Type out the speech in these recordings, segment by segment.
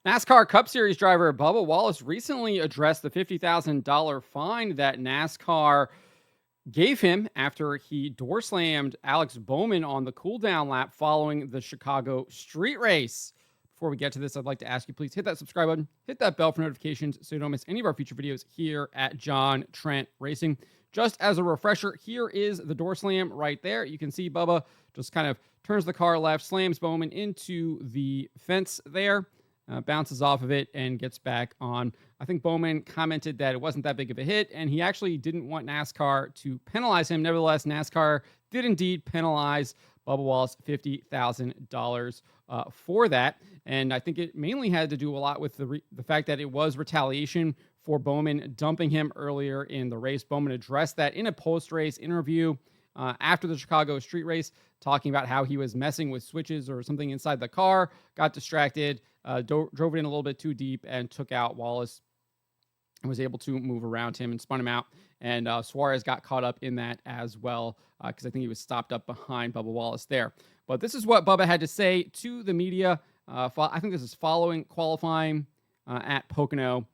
NASCAR Cup Series driver Bubba Wallace recently addressed the $50,000 fine that NASCAR gave him after he door slammed Alex Bowman on the cool down lap following the Chicago street race. Before we get to this, I'd like to ask you, please hit that subscribe button, hit that bell for notifications so you don't miss any of our future videos here at John Trent Racing. Just as a refresher, here is the door slam right there. You can see Bubba just kind of turns the car left, slams Bowman into the fence there, bounces off of it, and gets back on. I think Bowman commented that it wasn't that big of a hit, and he actually didn't want NASCAR to penalize him. Nevertheless, NASCAR did indeed penalize Bubba Wallace $50,000 for that. And I think it mainly had to do a lot with the fact that it was retaliation for Bowman dumping him earlier in the race. Bowman addressed that in a post-race interview after the Chicago street race, talking about how he was messing with switches or something inside the car, got distracted, drove it in a little bit too deep, and took out Wallace and was able to move around him and spun him out. And Suarez got caught up in that as well because I think he was stopped up behind Bubba Wallace there. But this is what Bubba had to say to the media. I think this is following qualifying at Pocono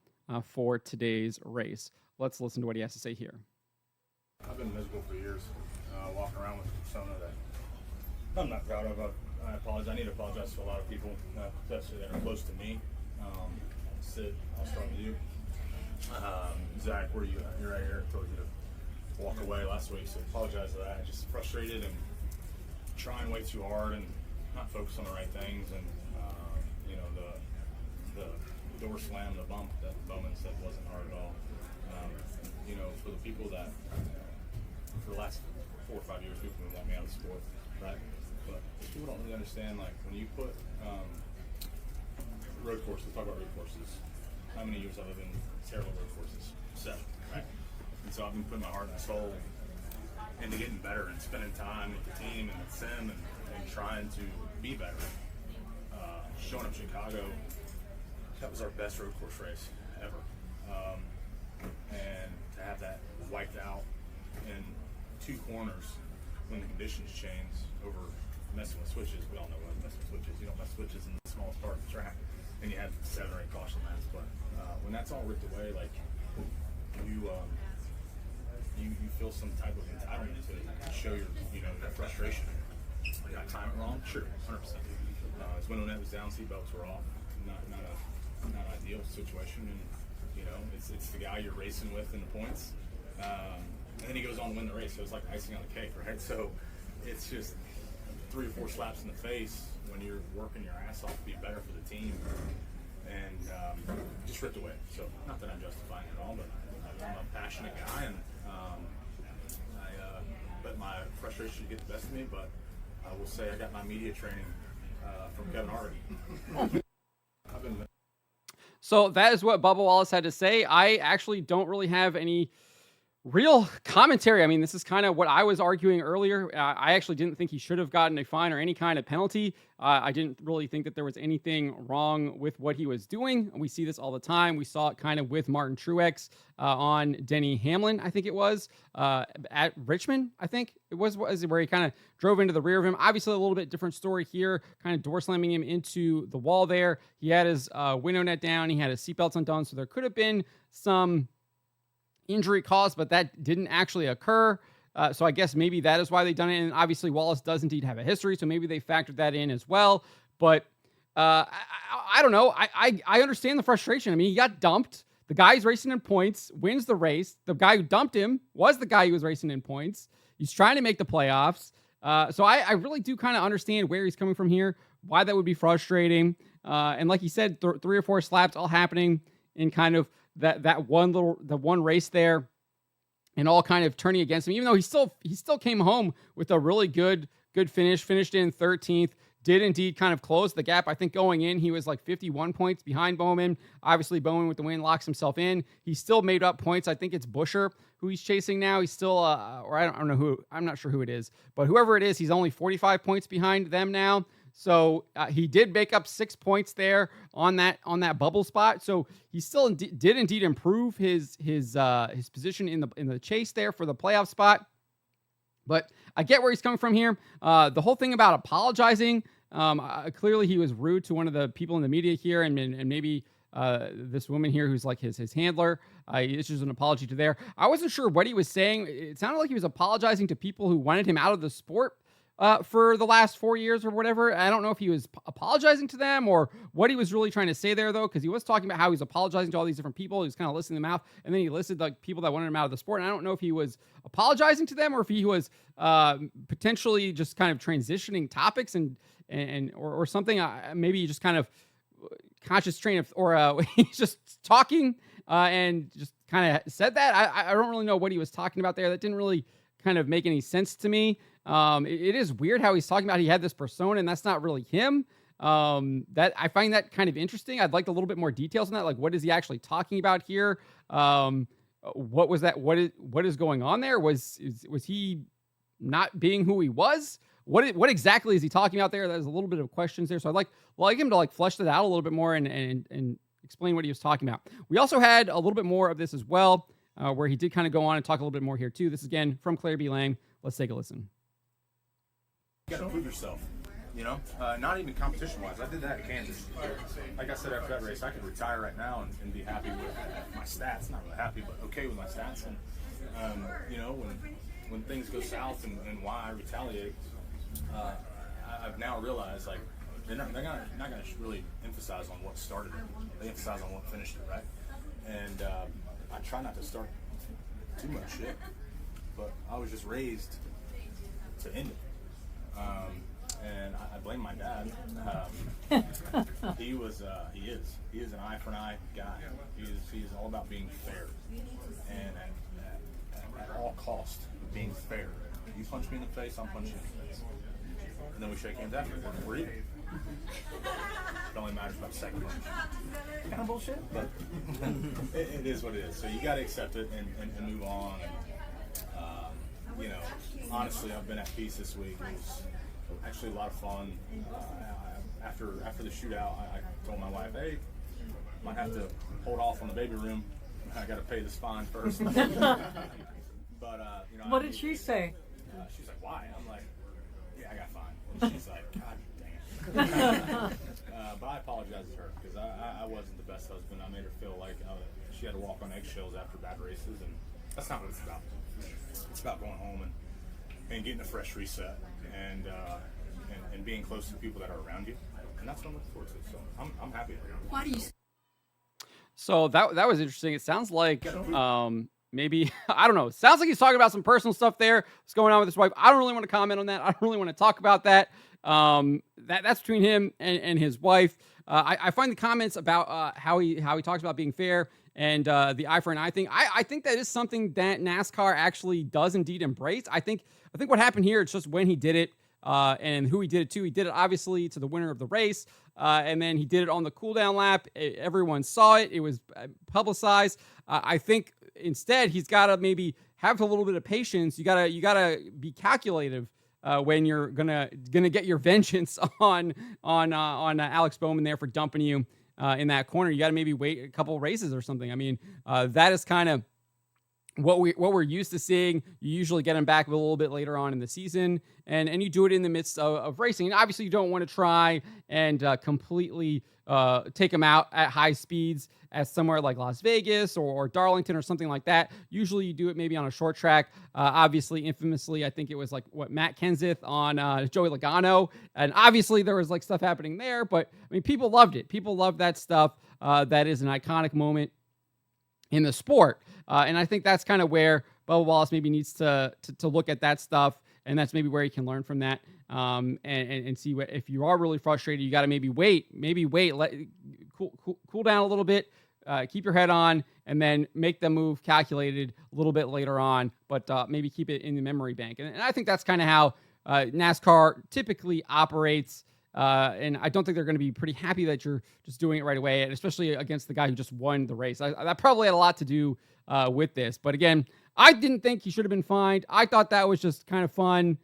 for today's race. Let's listen to what he has to say here. I've been miserable for years, walking around with a persona that I'm not proud of. I apologize. I need to apologize to a lot of people, especially that are close to me. Sid, I'll start with you. Zach, where you? You're right here. I told you to walk away last week, so apologize for that. Just frustrated and trying way too hard and not focused on the right things. And the door slam, the bump that Bowman said wasn't hard at all. For the people that for the last 4 or 5 years, people want me out of the sport, right? But people don't really understand, like, when you put road courses, talk about road courses. How many years have I been terrible road courses? 7, right? And so I've been putting my heart and soul into getting better and spending time with the team and with Sim and trying to be better. Showing up Chicago, that was our best road course race ever. And to have that wiped out in 2 corners when the conditions change over messing with switches. We all know what messing with switches. You don't mess with switches in the smallest part of the track. And you had 7 or 8 caution laps. But when that's all ripped away, like you feel some type of entitlement to show your frustration. Did I time it wrong? Sure, 100%. His window net was down, seatbelts were off. Not an ideal situation, and it's the guy you're racing with in the points. And then he goes on to win the race, so it's like icing on the cake, right? So it's just 3 or 4 slaps in the face when you're working your ass off to be better for the team, and just ripped away. So not that I'm justifying it at all, but I'm a passionate guy, and I let my frustration get the best of me. But I will say I got my media training from Kevin Harvick. So that is what Bubba Wallace had to say. I actually don't really have any real commentary. I mean, this is kind of what I was arguing earlier. I actually didn't think he should have gotten a fine or any kind of penalty. I didn't really think that there was anything wrong with what he was doing. We see this all the time. We saw it kind of with Martin Truex on Denny Hamlin, I think it was, at Richmond, I think it was where he kind of drove into the rear of him. Obviously, a little bit different story here, kind of door slamming him into the wall there. He had his window net down. He had his seatbelts undone, so there could have been some injury caused, but that didn't actually occur. So I guess maybe that is why they done it. And obviously Wallace does indeed have a history, so maybe they factored that in as well. But I don't know. I understand the frustration. I mean, he got dumped. The guy who's racing in points wins the race. The guy who dumped him was the guy who was racing in points. He's trying to make the playoffs. So I really do kind of understand where he's coming from here, why that would be frustrating. And like he said, 3 or 4 slaps all happening in kind of that one race there, and all kind of turning against him, even though he still came home with a really good finish, finished in 13th, did indeed kind of close the gap. I think going in, he was like 51 points behind Bowman. Obviously, Bowman with the win locks himself in. He still made up points. I think it's Buescher who he's chasing now. He's still, or I don't know who, I'm not sure who it is, but whoever it is, he's only 45 points behind them now. So he did make up 6 points there on that bubble spot. So he still did indeed improve his position in the chase there for the playoff spot. But I get where he's coming from here. The whole thing about apologizing Clearly, he was rude to one of the people in the media here, and maybe this woman here who's like his handler. He issues an apology to there. I wasn't sure what he was saying. It sounded like he was apologizing to people who wanted him out of the sport for the last 4 years or whatever. I don't know if he was apologizing to them or what he was really trying to say there, though, because he was talking about how he's apologizing to all these different people. He was kind of listing them out, and then he listed like people that wanted him out of the sport. And I don't know if he was apologizing to them or if he was potentially just kind of transitioning topics or something. Maybe just kind of conscious train of, or he's just talking and just kind of said that. I don't really know what he was talking about there. That didn't really kind of make any sense to me. It is weird how he's talking about he had this persona and that's not really him. That I find that kind of interesting. I'd like a little bit more details on that. Like, what is he actually talking about here? What was that? What is going on there? Was he not being who he was? What exactly is he talking about there? There's a little bit of questions there. So I'd like him to like flesh that out a little bit more and explain what he was talking about. We also had a little bit more of this as well, where he did kind of go on and talk a little bit more here too. This is again from Claire B. Lang. Let's take a listen. You got to prove yourself, not even competition-wise. I did that in Kansas. Like I said after that race, I could retire right now and be happy with my stats. Not really happy, but okay with my stats. And, when things go south and why I retaliate, I've now realized, like, they're not gonna really emphasize on what started it. They emphasize on what finished it, right? And I try not to start too much shit, but I was just raised to end it. And I blame my dad. He is an eye for an eye guy. He is all about being fair, and at all cost, being fair. You punch me in the face, I'm punching you in the face, and then we shake hands after. We're even. It only matters about the second punch. Kind of bullshit, but it is what it is. So you got to accept it and move on. And, honestly, I've been at peace this week. It was actually a lot of fun. After the shootout, I told my wife, hey, might have to hold off on the baby room. I got to pay this fine first. But, what did she say? She's like, why? I'm like, yeah, I got fined. And she's like, God dang it. But I apologize to her because I wasn't the best husband. I made her feel like she had to walk on eggshells after bad races, and that's not what it's about. It's about going home and getting a fresh reset and being close to the people that are around you, and that's what I'm looking forward to. So I'm happy. Why do you? So that was interesting. It sounds like maybe I don't know. It sounds like he's talking about some personal stuff there. What's going on with his wife? I don't really want to comment on that. I don't really want to talk about that. That's between him and his wife. I find the comments about how he talks about being fair and the eye for an eye thing. I think that is something that NASCAR actually does indeed embrace. I think what happened here, it's just when he did it and who he did it to. He did it obviously to the winner of the race, and then he did it on the cool down lap. Everyone saw it. It was publicized. I think instead he's got to maybe have a little bit of patience. You gotta be calculative when you're gonna get your vengeance on Alex Bowman there for dumping you in that corner. You got to maybe wait a couple races or something. I mean, that is kind of what we're used to seeing. You usually get him back a little bit later on in the season, and you do it in the midst of racing. And obviously, you don't want to try and completely take him out at high speeds at somewhere like Las Vegas or Darlington or something like that. Usually, you do it maybe on a short track. Obviously, infamously, I think it was like Matt Kenseth on Joey Logano, and obviously there was like stuff happening there. But I mean, people loved it. People loved that stuff. That is an iconic moment in the sport. And I think that's kind of where Bubba Wallace maybe needs to look at that stuff. And that's maybe where he can learn from that and see what, if you are really frustrated, you got to maybe wait, let cool down a little bit, keep your head on, and then make the move calculated a little bit later on, but maybe keep it in the memory bank. And I think that's kind of how NASCAR typically operates. And I don't think they're going to be pretty happy that you're just doing it right away, and especially against the guy who just won the race. That probably had a lot to do with this. But again, I didn't think he should have been fined. I thought that was just kind of fun,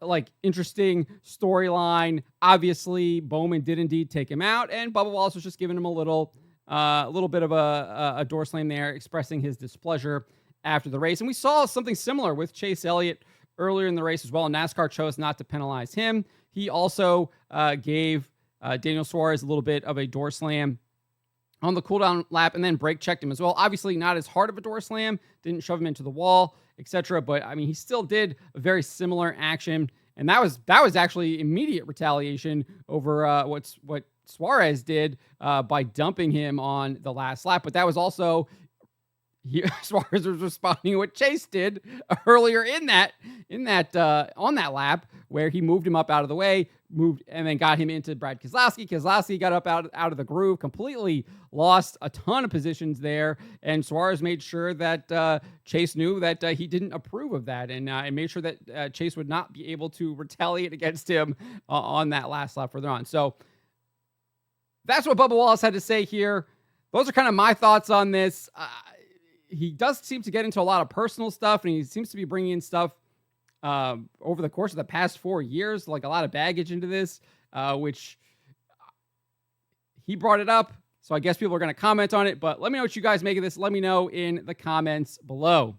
like interesting storyline. Obviously, Bowman did indeed take him out, and Bubba Wallace was just giving him a little bit of a door slam there, expressing his displeasure after the race. And we saw something similar with Chase Elliott earlier in the race as well. NASCAR chose not to penalize him. he also gave Daniel Suarez a little bit of a door slam on the cooldown lap, and then brake checked him as well. Obviously not as hard of a door slam, didn't shove him into the wall, etc. But I mean, he still did a very similar action, and that was actually immediate retaliation over what Suarez did by dumping him on the last lap. But that was also Suarez was responding to what Chase did earlier in that on that lap, where he moved him up out of the way, and then got him into Brad Keselowski. Keselowski got up out of the groove, completely lost a ton of positions there, and Suarez made sure that Chase knew that he didn't approve of that, and made sure that Chase would not be able to retaliate against him on that last lap further on. So that's what Bubba Wallace had to say here. Those are kind of my thoughts on this. He does seem to get into a lot of personal stuff, and he seems to be bringing in stuff over the course of the past 4 years, like a lot of baggage into this, which he brought it up. So I guess people are going to comment on it, but let me know what you guys make of this. Let me know in the comments below.